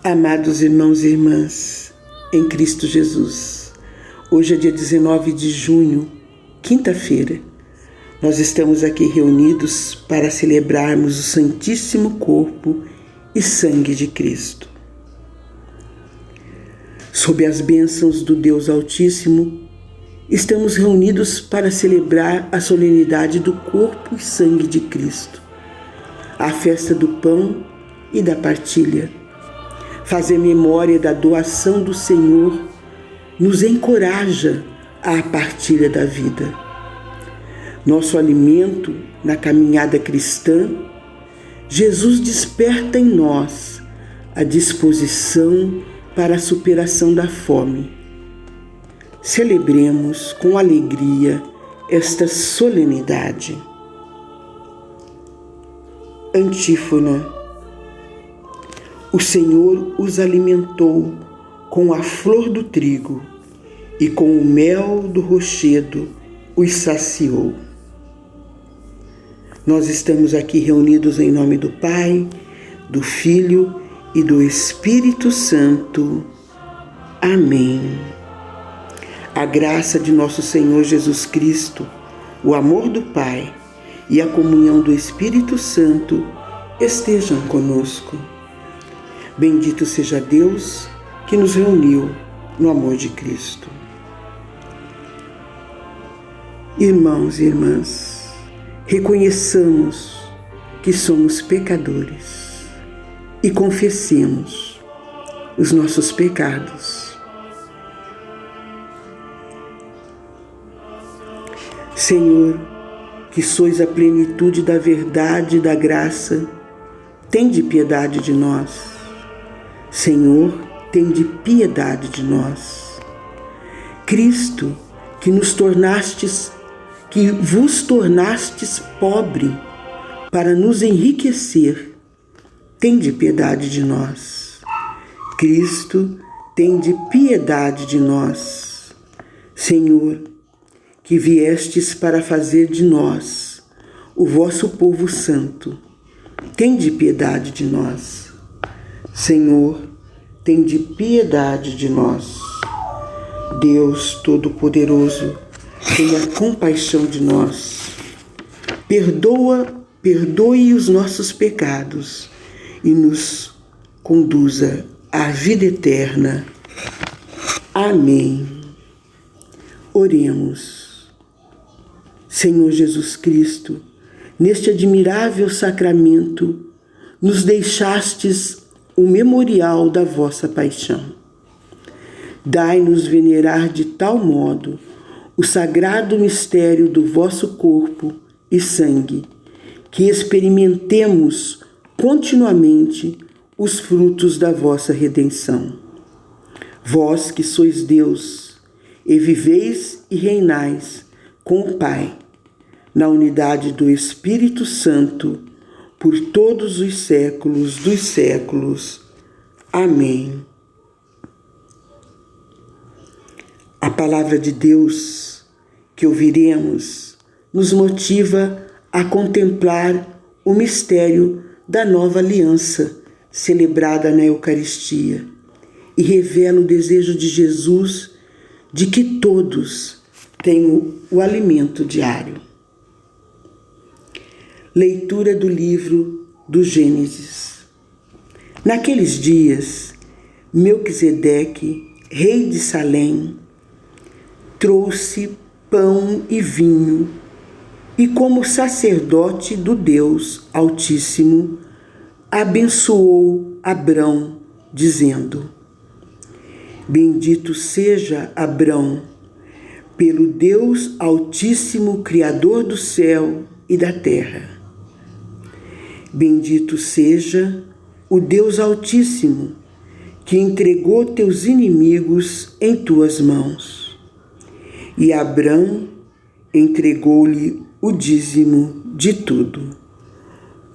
Amados irmãos e irmãs, em Cristo Jesus, hoje é dia 19 de junho, quinta-feira. Nós estamos aqui reunidos para celebrarmos o Santíssimo Corpo e Sangue de Cristo. Sob as bênçãos do Deus Altíssimo, estamos reunidos para celebrar a solenidade do Corpo e Sangue de Cristo, a festa do pão e da partilha. Fazer memória da doação do Senhor nos encoraja à partilha da vida. Nosso alimento na caminhada cristã, Jesus desperta em nós a disposição para a superação da fome. Celebremos com alegria esta solenidade. Antífona. O Senhor os alimentou com a flor do trigo e com o mel do rochedo os saciou. Nós estamos aqui reunidos em nome do Pai, do Filho e do Espírito Santo. Amém. A graça de nosso Senhor Jesus Cristo, o amor do Pai e a comunhão do Espírito Santo estejam conosco. Bendito seja Deus que nos reuniu no amor de Cristo. Irmãos e irmãs, reconheçamos que somos pecadores e confessemos os nossos pecados. Senhor, que sois a plenitude da verdade e da graça, tende piedade de nós. Senhor, tende piedade de nós. Cristo, que vos tornastes pobre para nos enriquecer, tende piedade de nós. Cristo, tende piedade de nós. Senhor, que viestes para fazer de nós o vosso povo santo, tende piedade de nós. Senhor, tende piedade de nós. Deus Todo-Poderoso, tenha compaixão de nós. Perdoe os nossos pecados e nos conduza à vida eterna. Amém. Oremos. Senhor Jesus Cristo, neste admirável sacramento, nos deixastes o memorial da vossa paixão. Dai-nos venerar de tal modo o sagrado mistério do vosso corpo e sangue, que experimentemos continuamente os frutos da vossa redenção. Vós que sois Deus, e viveis e reinais com o Pai, na unidade do Espírito Santo, por todos os séculos dos séculos. Amém. A palavra de Deus que ouviremos nos motiva a contemplar o mistério da nova aliança celebrada na Eucaristia e revela o desejo de Jesus de que todos tenham o alimento diário. Leitura do livro do Gênesis. Naqueles dias, Melquisedeque, rei de Salém, trouxe pão e vinho, e como sacerdote do Deus Altíssimo, abençoou Abrão, dizendo: Bendito seja Abrão, pelo Deus Altíssimo, Criador do céu e da terra. Bendito seja o Deus Altíssimo, que entregou teus inimigos em tuas mãos. E Abrão entregou-lhe o dízimo de tudo.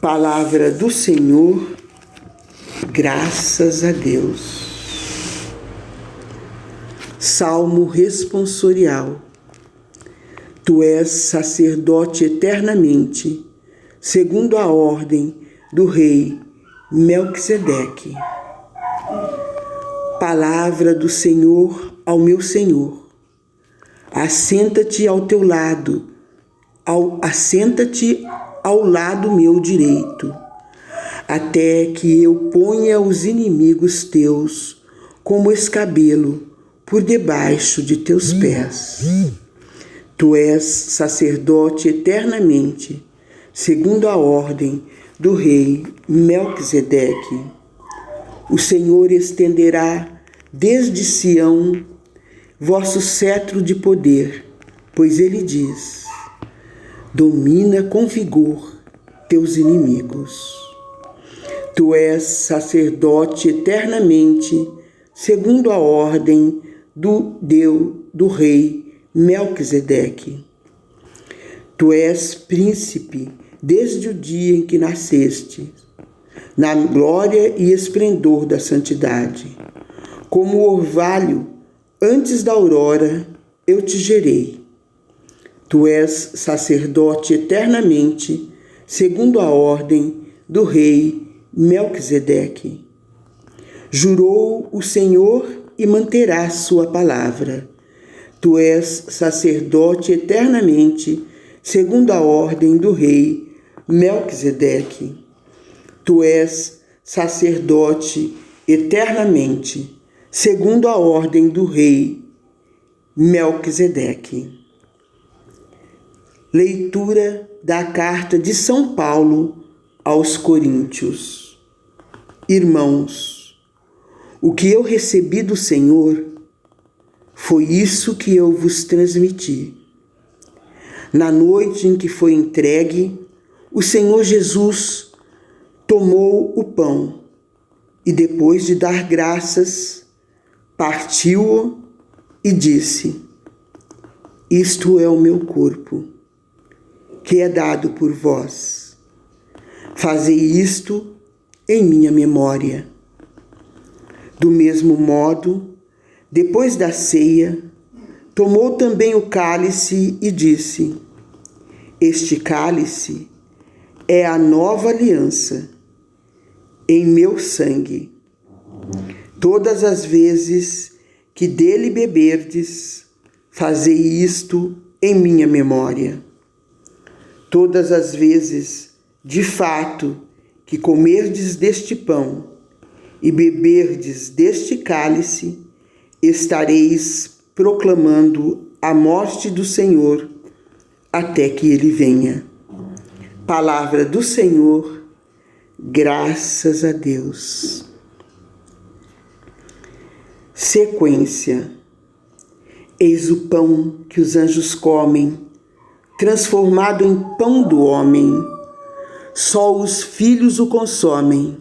Palavra do Senhor, graças a Deus. Salmo responsorial. Tu és sacerdote eternamente, segundo a ordem do rei Melquisedeque. Palavra do Senhor ao meu Senhor. Assenta-te ao teu lado, assenta-te ao lado meu direito, até que eu ponha os inimigos teus como escabelo por debaixo de teus pés. Tu és sacerdote eternamente, segundo a ordem do rei Melquisedeque. O Senhor estenderá desde Sião vosso cetro de poder, pois ele diz: domina com vigor teus inimigos. Tu és sacerdote eternamente, segundo a ordem do rei Melquisedeque. Tu és príncipe desde o dia em que nasceste, na glória e esplendor da santidade. Como o orvalho, antes da aurora, eu te gerei. Tu és sacerdote eternamente, segundo a ordem do rei Melquisedeque. Jurou o Senhor e manterá sua palavra. Tu és sacerdote eternamente, segundo a ordem do rei Melquisedeque. Tu és sacerdote eternamente, segundo a ordem do rei Melquisedeque. Leitura da carta de São Paulo aos Coríntios. Irmãos, o que eu recebi do Senhor foi isso que eu vos transmiti. Na noite em que foi entregue, o Senhor Jesus tomou o pão e, depois de dar graças, partiu-o e disse: isto é o meu corpo, que é dado por vós. Fazei isto em minha memória. Do mesmo modo, depois da ceia, tomou também o cálice e disse: este cálice é a nova aliança em meu sangue. Todas as vezes que dele beberdes, fazei isto em minha memória. Todas as vezes, de fato, que comerdes deste pão e beberdes deste cálice, estareis proclamando a morte do Senhor até que ele venha. Palavra do Senhor, graças a Deus. Sequência. Eis o pão que os anjos comem, transformado em pão do homem. Só os filhos o consomem,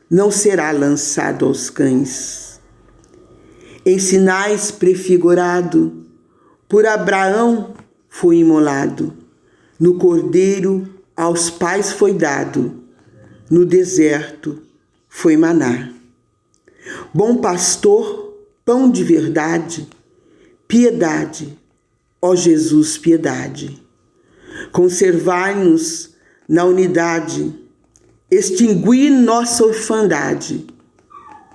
não será lançado aos cães. Em sinais prefigurado, por Abraão foi imolado, no cordeiro aos pais foi dado, no deserto foi maná. Bom pastor, pão de verdade, piedade, ó Jesus, piedade. Conservai-nos na unidade, extingui nossa orfandade,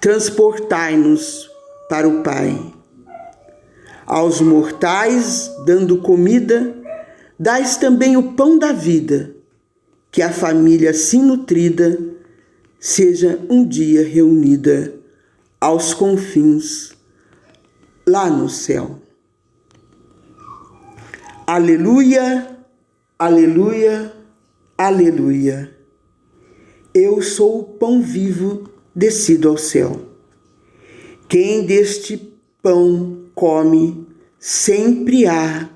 transportai-nos para o Pai. Aos mortais, dando comida, dais também o pão da vida, que a família assim nutrida seja um dia reunida aos confins lá no céu. Aleluia, aleluia, aleluia. Eu sou o pão vivo descido ao céu. Quem deste pão come, sempre há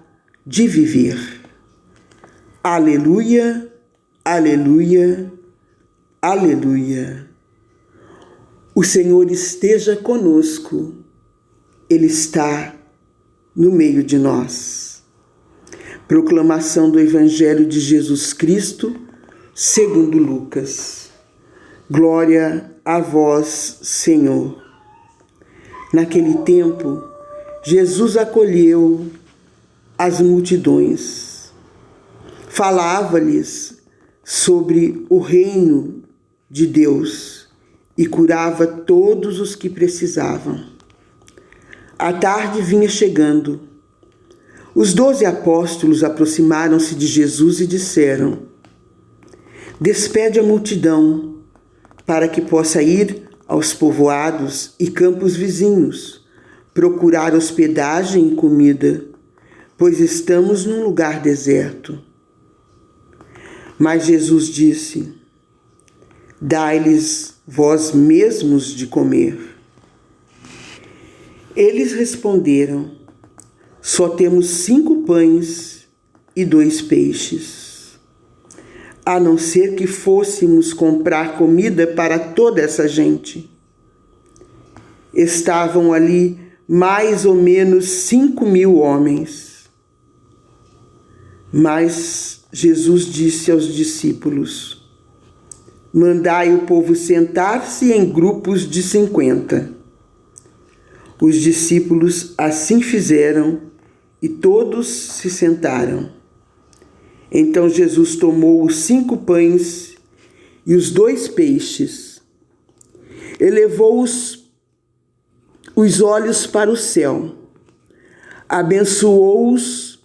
de viver. Aleluia, aleluia, aleluia. O Senhor esteja conosco, Ele está no meio de nós. Proclamação do Evangelho de Jesus Cristo, segundo Lucas. Glória a vós, Senhor. Naquele tempo, Jesus acolheu as multidões. Falava-lhes sobre o reino de Deus e curava todos os que precisavam. A tarde vinha chegando. Os 12 apóstolos aproximaram-se de Jesus e disseram: Despede a multidão, para que possa ir aos povoados e campos vizinhos, procurar hospedagem e comida, pois estamos num lugar deserto. Mas Jesus disse: Dai-lhes vós mesmos de comer. Eles responderam: Só temos 5 pães e 2 peixes. A não ser que fôssemos comprar comida para toda essa gente. Estavam ali mais ou menos 5.000 homens. Mas Jesus disse aos discípulos: Mandai o povo sentar-se em grupos de 50. Os discípulos assim fizeram e todos se sentaram. Então Jesus tomou os 5 pães e os 2 peixes, elevou os olhos para o céu, abençoou-os,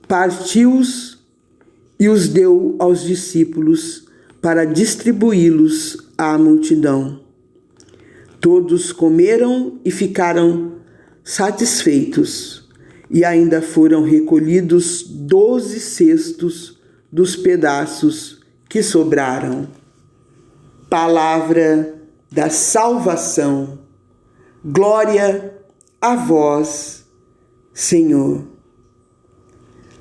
partiu-os e os deu aos discípulos para distribuí-los à multidão. Todos comeram e ficaram satisfeitos, e ainda foram recolhidos 12 cestos dos pedaços que sobraram. Palavra da salvação. Glória a vós, Senhor.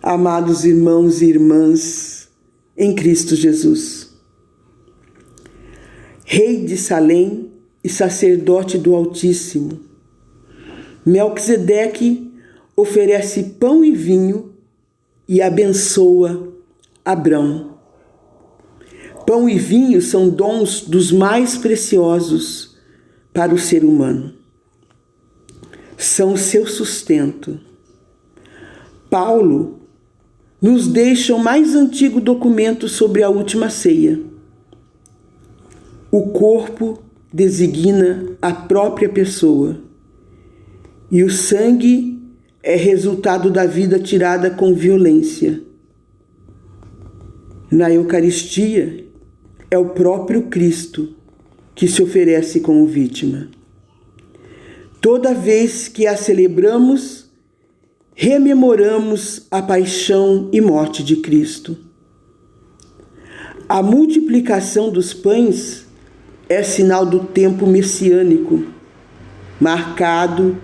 Amados irmãos e irmãs em Cristo Jesus, Rei de Salém e sacerdote do Altíssimo, Melquisedeque oferece pão e vinho e abençoa Abrão. Pão e vinho são dons dos mais preciosos para o ser humano. São o seu sustento. Paulo nos deixa o mais antigo documento sobre a última ceia. O corpo designa a própria pessoa e o sangue é resultado da vida tirada com violência. Na Eucaristia, é o próprio Cristo que se oferece como vítima. Toda vez que a celebramos, rememoramos a paixão e morte de Cristo. A multiplicação dos pães é sinal do tempo messiânico, marcado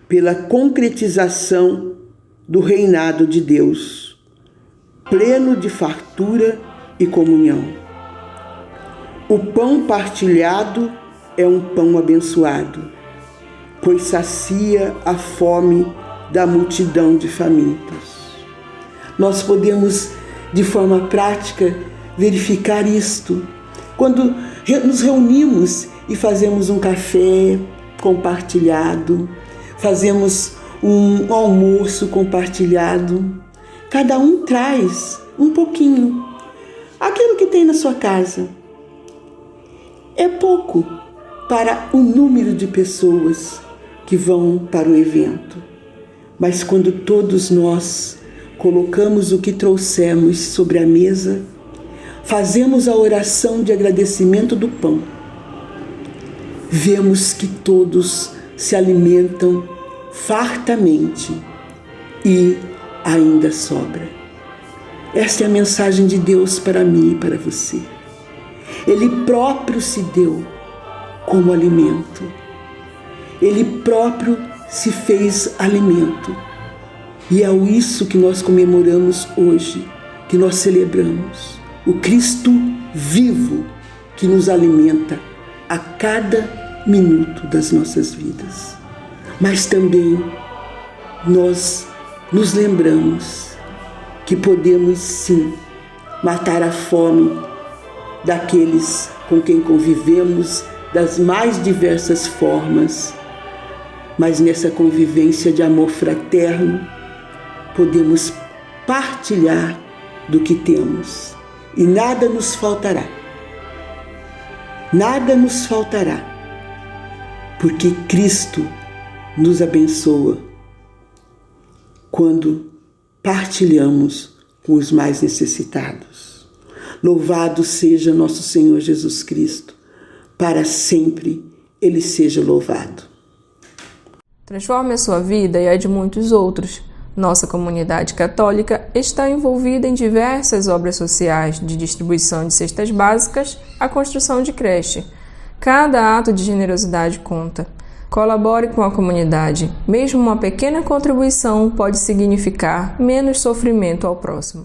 pela concretização do reinado de Deus, pleno de fartura e comunhão. O pão partilhado é um pão abençoado, pois sacia a fome da multidão de famintos. Nós podemos, de forma prática, verificar isto quando nos reunimos e fazemos um café compartilhado, fazemos um almoço compartilhado. Cada um traz um pouquinho, aquilo que tem na sua casa. É pouco para o número de pessoas que vão para o evento, mas quando todos nós colocamos o que trouxemos sobre a mesa, fazemos a oração de agradecimento do pão, vemos que todos se alimentam fartamente e ainda sobra. Esta é a mensagem de Deus para mim e para você. Ele próprio se deu como alimento. Ele próprio se fez alimento. E é isso que nós comemoramos hoje, que nós celebramos. O Cristo vivo que nos alimenta a cada minuto das nossas vidas. Mas também nós nos lembramos que podemos sim matar a fome daqueles com quem convivemos das mais diversas formas, mas nessa convivência de amor fraterno podemos partilhar do que temos e nada nos faltará. nada nos faltará, porque Cristo nos abençoa quando partilhamos com os mais necessitados. Louvado seja nosso Senhor Jesus Cristo, para sempre Ele seja louvado. Transforme a sua vida e a de muitos outros. Nossa comunidade católica está envolvida em diversas obras sociais, de distribuição de cestas básicas à construção de creche. Cada ato de generosidade conta. Colabore com a comunidade. Mesmo uma pequena contribuição pode significar menos sofrimento ao próximo.